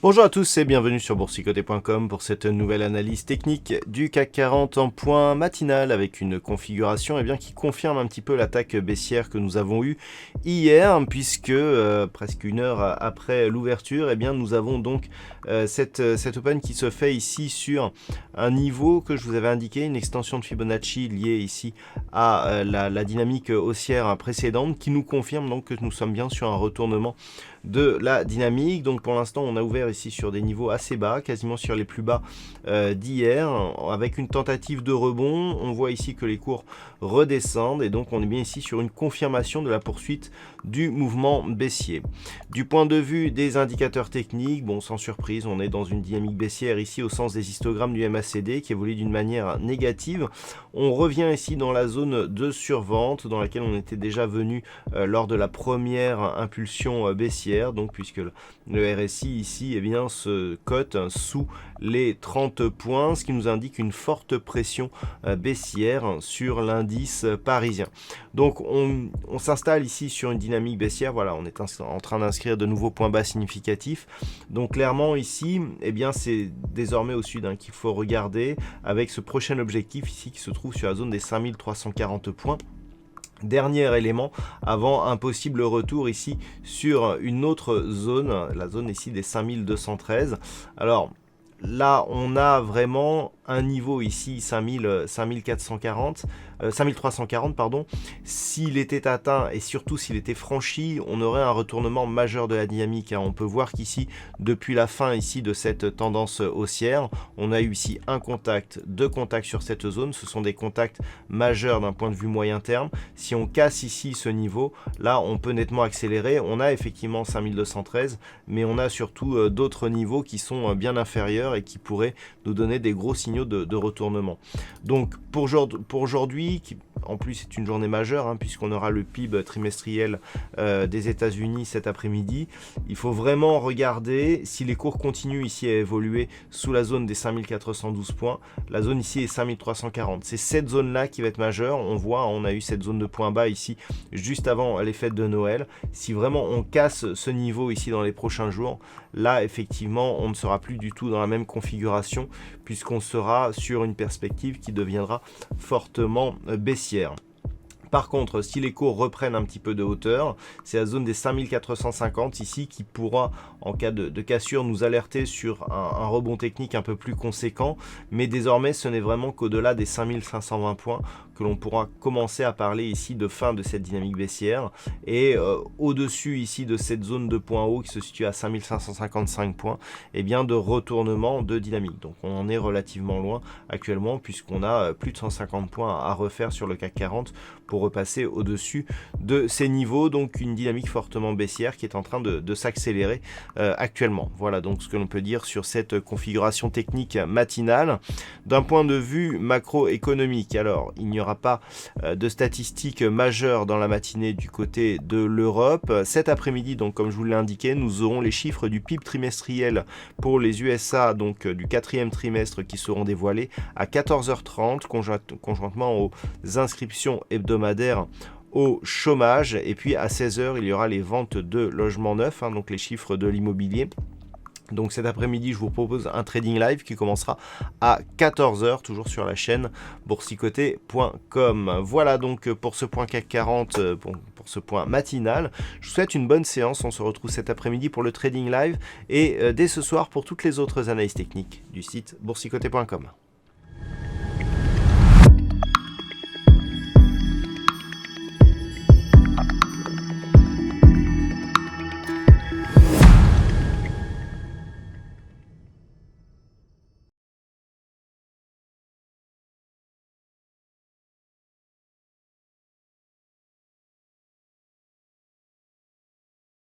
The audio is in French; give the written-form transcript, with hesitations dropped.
Bonjour à tous et bienvenue sur boursicoté.com pour cette nouvelle analyse technique du CAC 40 en point matinal avec une configuration qui confirme un petit peu l'attaque baissière que nous avons eue hier puisque presque une heure après l'ouverture nous avons donc cette open qui se fait ici sur un niveau que je vous avais indiqué, une extension de Fibonacci liée ici à la dynamique haussière précédente qui nous confirme donc que nous sommes bien sur un retournement de la dynamique. Donc pour l'instant on a ouvert ici sur des niveaux assez bas, quasiment sur les plus bas d'hier, avec une tentative de rebond. On voit ici que les cours redescendent et donc on est bien ici sur une confirmation de la poursuite du mouvement baissier. Du point de vue des indicateurs techniques, bon sans surprise on est dans une dynamique baissière ici au sens des histogrammes du MACD qui évolue d'une manière négative. On revient ici dans la zone de survente dans laquelle on était déjà venu lors de la première impulsion baissière, donc puisque le RSI ici se cote sous les 30 points, ce qui nous indique une forte pression baissière sur l'indice parisien. Donc on s'installe ici sur une dynamique baissière, voilà, on est en train d'inscrire de nouveaux points bas significatifs. Donc clairement ici, c'est désormais au sud qu'il faut regarder avec ce prochain objectif ici qui se trouve sur la zone des 5340 points. Dernier élément avant un possible retour ici sur une autre zone, la zone ici des 5213. Alors là on a vraiment un niveau ici 5340 pardon. S'il était atteint et surtout s'il était franchi, on aurait un retournement majeur de la dynamique. On peut voir qu'ici depuis la fin ici de cette tendance haussière, on a eu ici un contact, deux contacts sur cette zone. Ce sont des contacts majeurs d'un point de vue moyen terme. Si on casse ici ce niveau, là on peut nettement accélérer. On a effectivement 5213, mais on a surtout d'autres niveaux qui sont bien inférieurs et qui pourraient nous donner des gros signaux de retournement. Donc pour aujourd'hui, en plus c'est une journée majeure puisqu'on aura le PIB trimestriel des États-Unis cet après-midi, il faut vraiment regarder si les cours continuent ici à évoluer sous la zone des 5412 points. La zone ici est 5340. C'est cette zone là qui va être majeure. On voit, on a eu cette zone de point bas ici juste avant les fêtes de Noël. Si vraiment on casse ce niveau ici dans les prochains jours, là effectivement on ne sera plus du tout dans la même configuration puisqu'on sera sur une perspective qui deviendra fortement baissière. Par contre, si les cours reprennent un petit peu de hauteur, c'est la zone des 5450 ici qui pourra, en cas de cassure, nous alerter sur un rebond technique un peu plus conséquent. Mais désormais, ce n'est vraiment qu'au-delà des 5520 points que l'on pourra commencer à parler ici de fin de cette dynamique baissière. Et au-dessus ici de cette zone de point haut qui se situe à 5555 points, de retournement de dynamique. Donc on en est relativement loin actuellement puisqu'on a plus de 150 points à refaire sur le CAC 40 pour repasser au-dessus de ces niveaux, donc une dynamique fortement baissière qui est en train de s'accélérer actuellement. Voilà donc ce que l'on peut dire sur cette configuration technique matinale. D'un point de vue macroéconomique, alors il n'y aura pas de statistiques majeures dans la matinée du côté de l'Europe. Cet après-midi, donc comme je vous l'ai indiqué, nous aurons les chiffres du PIB trimestriel pour les USA, donc du quatrième trimestre qui seront dévoilés à 14h30, conjointement aux inscriptions hebdomadaires au chômage, et puis à 16h il y aura les ventes de logements neufs, donc les chiffres de l'immobilier. Donc cet après-midi, je vous propose un trading live qui commencera à 14h, toujours sur la chaîne boursicoté.com. Voilà donc pour ce point CAC 40, pour ce point matinal. Je vous souhaite une bonne séance. On se retrouve cet après-midi pour le trading live et dès ce soir pour toutes les autres analyses techniques du site boursicoté.com.